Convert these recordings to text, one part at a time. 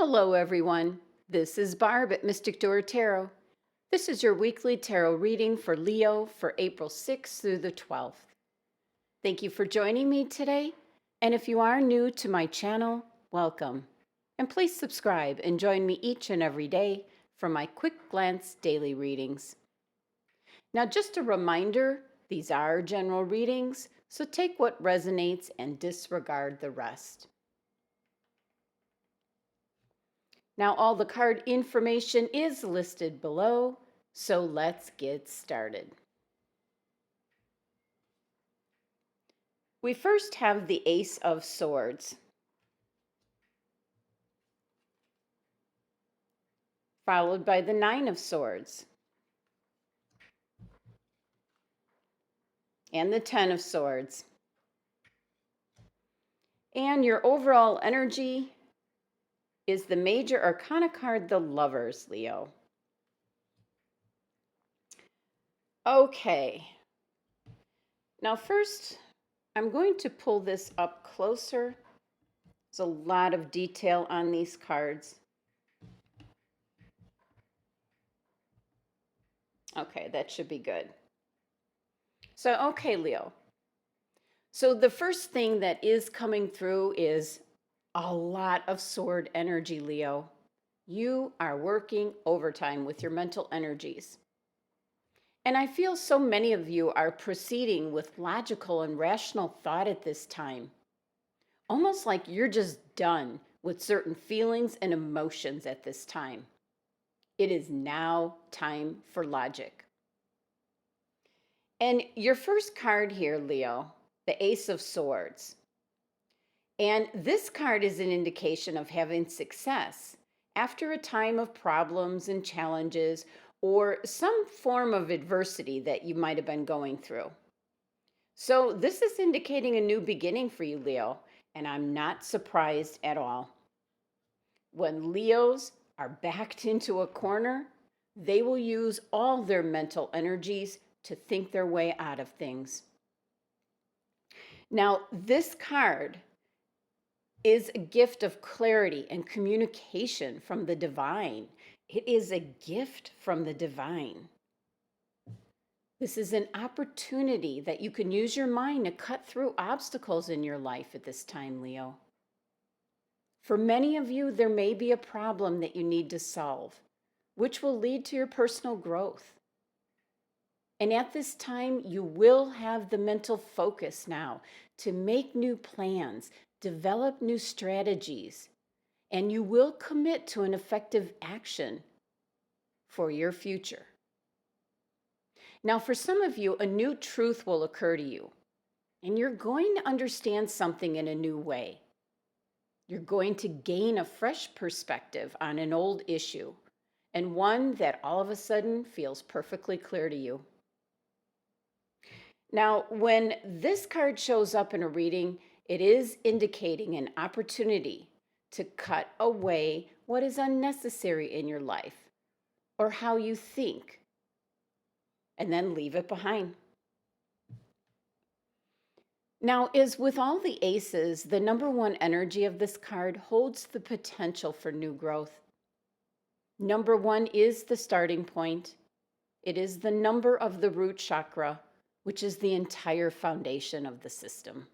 Hello, everyone. This is Barb at Mystic Door Tarot. This is your weekly tarot reading for Leo for April 6th through the 12th. Thank you for joining me today. And if you are new to my channel, welcome. And please subscribe and join me each and every day for my quick glance daily readings. Now, just a reminder, these are general readings, so take what resonates and disregard the rest. Now, all the card information is listed below, so let's get started. We first have the Ace of Swords, followed by the Nine of Swords, and the Ten of Swords. And your overall energy is the Major Arcana card, the Lovers, Leo. Okay. Now first, I'm going to pull this up closer. There's a lot of detail on these cards. Okay, that should be good. So, okay, Leo. So the first thing that is coming through is a lot of sword energy, Leo. You are working overtime with your mental energies. And I feel so many of you are proceeding with logical and rational thought at this time. Almost like you're just done with certain feelings and emotions at this time. It is now time for logic. And your first card here, Leo, the Ace of Swords. And this card is an indication of having success after a time of problems and challenges or some form of adversity that you might have been going through. So this is indicating a new beginning for you, Leo, and I'm not surprised at all. When Leos are backed into a corner, they will use all their mental energies to think their way out of things. Now, this card is a gift of clarity and communication from the divine. It is a gift from the divine. This is an opportunity that you can use your mind to cut through obstacles in your life at this time, Leo. For many of you, there may be a problem that you need to solve, which will lead to your personal growth. And at this time, you will have the mental focus now to make new plans, develop new strategies, and you will commit to an effective action for your future. Now, for some of you, a new truth will occur to you, and you're going to understand something in a new way. You're going to gain a fresh perspective on an old issue, and one that all of a sudden feels perfectly clear to you. Now, when this card shows up in a reading, it is indicating an opportunity to cut away what is unnecessary in your life or how you think, and then leave it behind. Now, as with all the aces, the number one energy of this card holds the potential for new growth. Number one is the starting point. It is the number of the root chakra, which is the entire foundation of the system.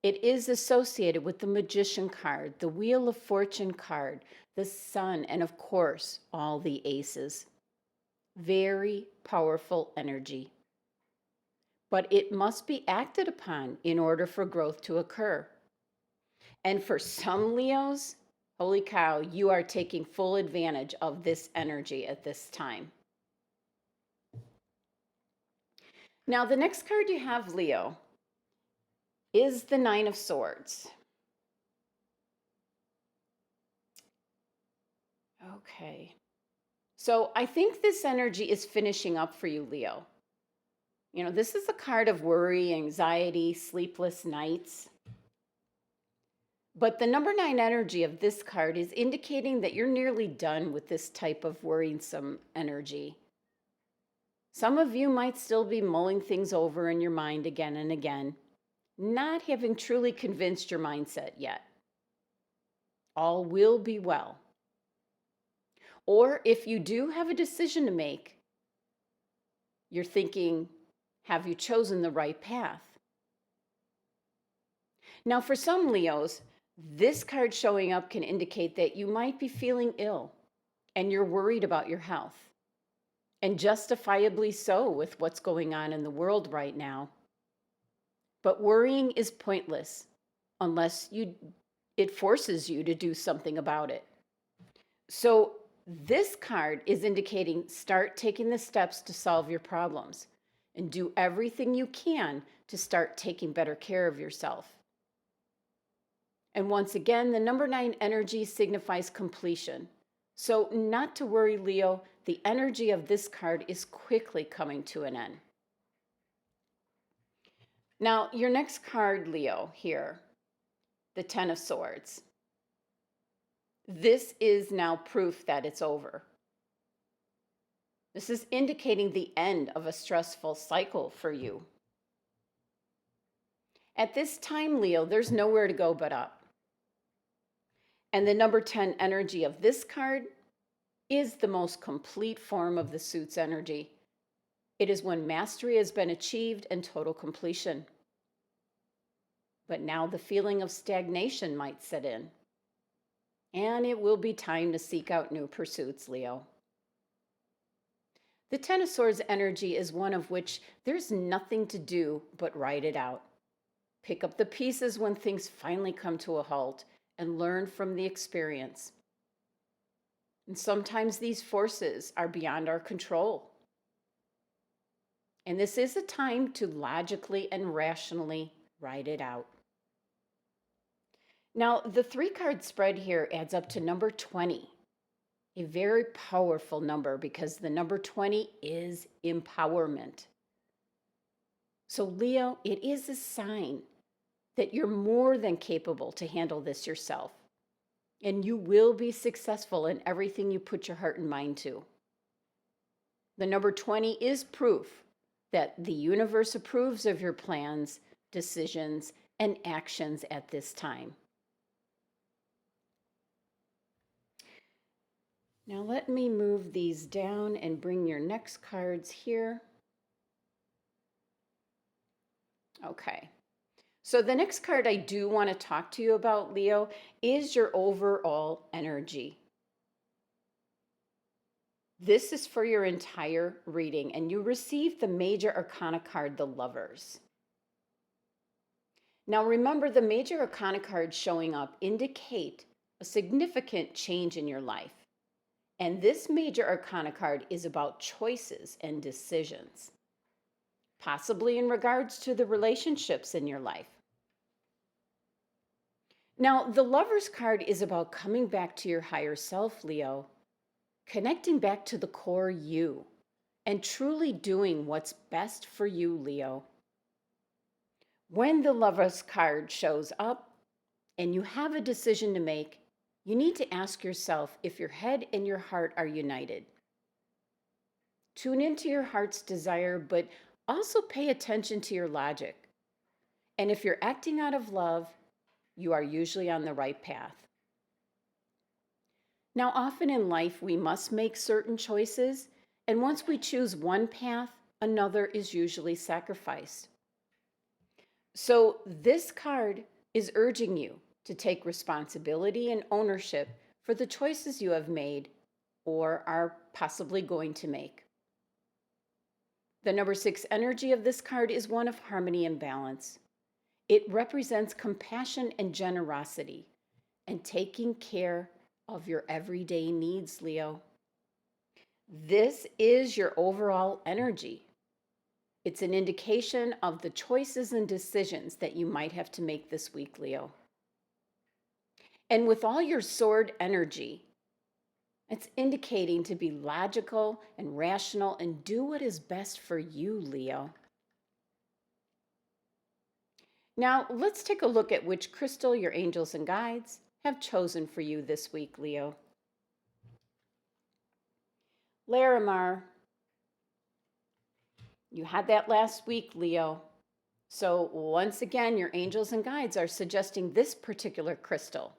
It is associated with the Magician card, the Wheel of Fortune card, the Sun, and of course, all the aces. Very powerful energy. But it must be acted upon in order for growth to occur. And for some Leos, holy cow, you are taking full advantage of this energy at this time. Now, the next card you have, Leo, is the Nine of Swords. Okay. So I think this energy is finishing up for you, Leo. You know, this is a card of worry, anxiety, sleepless nights. But the number 9 energy of this card is indicating that you're nearly done with this type of worrisome energy. Some of you might still be mulling things over in your mind again and again, not having truly convinced your mindset yet. all will be well. Or if you do have a decision to make, you're thinking, have you chosen the right path? Now, for some Leos, this card showing up can indicate that you might be feeling ill and you're worried about your health, and justifiably so with what's going on in the world right now. But worrying is pointless unless it forces you to do something about it. So this card is indicating start taking the steps to solve your problems and do everything you can to start taking better care of yourself. And once again, the number 9 energy signifies completion. So not to worry, Leo, the energy of this card is quickly coming to an end. Now, your next card, Leo, here, the 10 of Swords. This is now proof that it's over. This is indicating the end of a stressful cycle for you. At this time, Leo, there's nowhere to go but up. And the number 10 energy of this card is the most complete form of the suit's energy. It is when mastery has been achieved and total completion. But now the feeling of stagnation might set in. And it will be time to seek out new pursuits, Leo. The 10 of Swords energy is one of which there's nothing to do but ride it out. Pick up the pieces when things finally come to a halt and learn from the experience. And sometimes these forces are beyond our control. And this is a time to logically and rationally ride it out. Now, the 3-card spread here adds up to number 20, a very powerful number because the number 20 is empowerment. So, Leo, it is a sign that you're more than capable to handle this yourself, and you will be successful in everything you put your heart and mind to. The number 20 is proof that the universe approves of your plans, decisions, and actions at this time. Now let me move these down and bring your next cards here. Okay. So the next card I do want to talk to you about, Leo, is your overall energy. This is for your entire reading, and you receive the Major Arcana card, the Lovers. Now remember, the Major Arcana cards showing up indicate a significant change in your life. And this Major Arcana card is about choices and decisions, possibly in regards to the relationships in your life. Now, the Lover's card is about coming back to your higher self, Leo, connecting back to the core you, and truly doing what's best for you, Leo. When the Lover's card shows up and you have a decision to make, you need to ask yourself if your head and your heart are united. Tune into your heart's desire, but also pay attention to your logic. And if you're acting out of love, you are usually on the right path. Now, often in life, we must make certain choices, and once we choose one path, another is usually sacrificed. So this card is urging you to take responsibility and ownership for the choices you have made or are possibly going to make. The number 6 energy of this card is one of harmony and balance. It represents compassion and generosity and taking care of your everyday needs, Leo. This is your overall energy. It's an indication of the choices and decisions that you might have to make this week, Leo. And with all your sword energy, it's indicating to be logical and rational and do what is best for you, Leo. Now, let's take a look at which crystal your angels and guides have chosen for you this week, Leo. LARIMAR. You had that last week, Leo. So once again, your angels and guides are suggesting this particular crystal.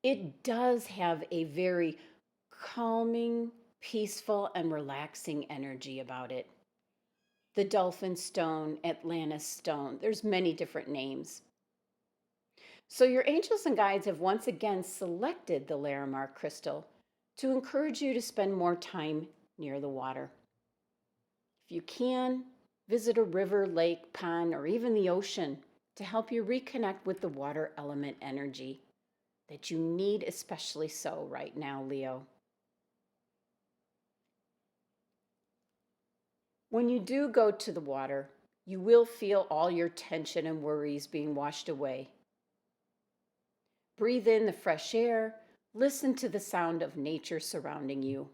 It does have a very calming, peaceful, and relaxing energy about it. The Dolphin Stone, Atlantis Stone, there's many different names. So your angels and guides have once again selected the LARIMAR crystal to encourage you to spend more time near the water. If you can, visit a river, lake, pond, or even the ocean to help you reconnect with the water element energy that you need, especially so right now, Leo. When you do go to the water, you will feel all your tension and worries being washed away. Breathe in the fresh air, listen to the sound of nature surrounding you.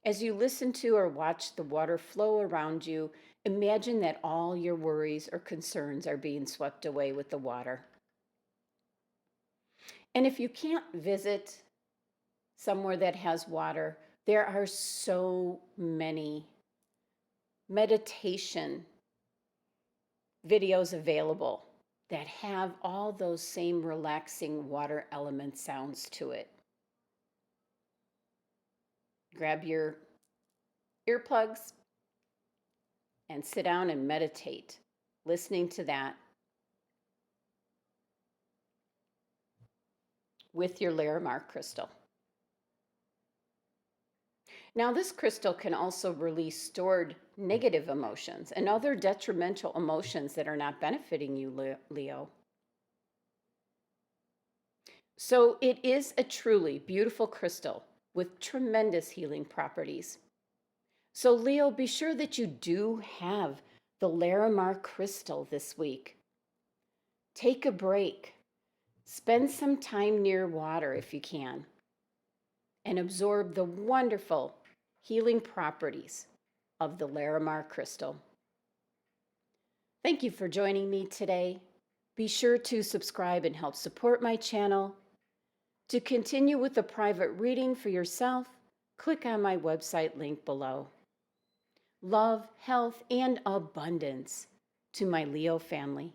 As you listen to or watch the water flow around you, imagine that all your worries or concerns are being swept away with the water. And if you can't visit somewhere that has water, there are so many meditation videos available that have all those same relaxing water element sounds to it. Grab your earplugs and sit down and meditate, listening to that with your LARIMAR crystal. Now, this crystal can also release stored negative emotions and other detrimental emotions that are not benefiting you, Leo. So it is a truly beautiful crystal with tremendous healing properties. So Leo, be sure that you do have the LARIMAR crystal this week. Take a break. Spend some time near water if you can, and absorb the wonderful healing properties of the LARIMAR crystal. Thank you for joining me today. Be sure to subscribe and help support my channel. To continue with the private reading for yourself, click on my website link below. Love, health, and abundance to my Leo family.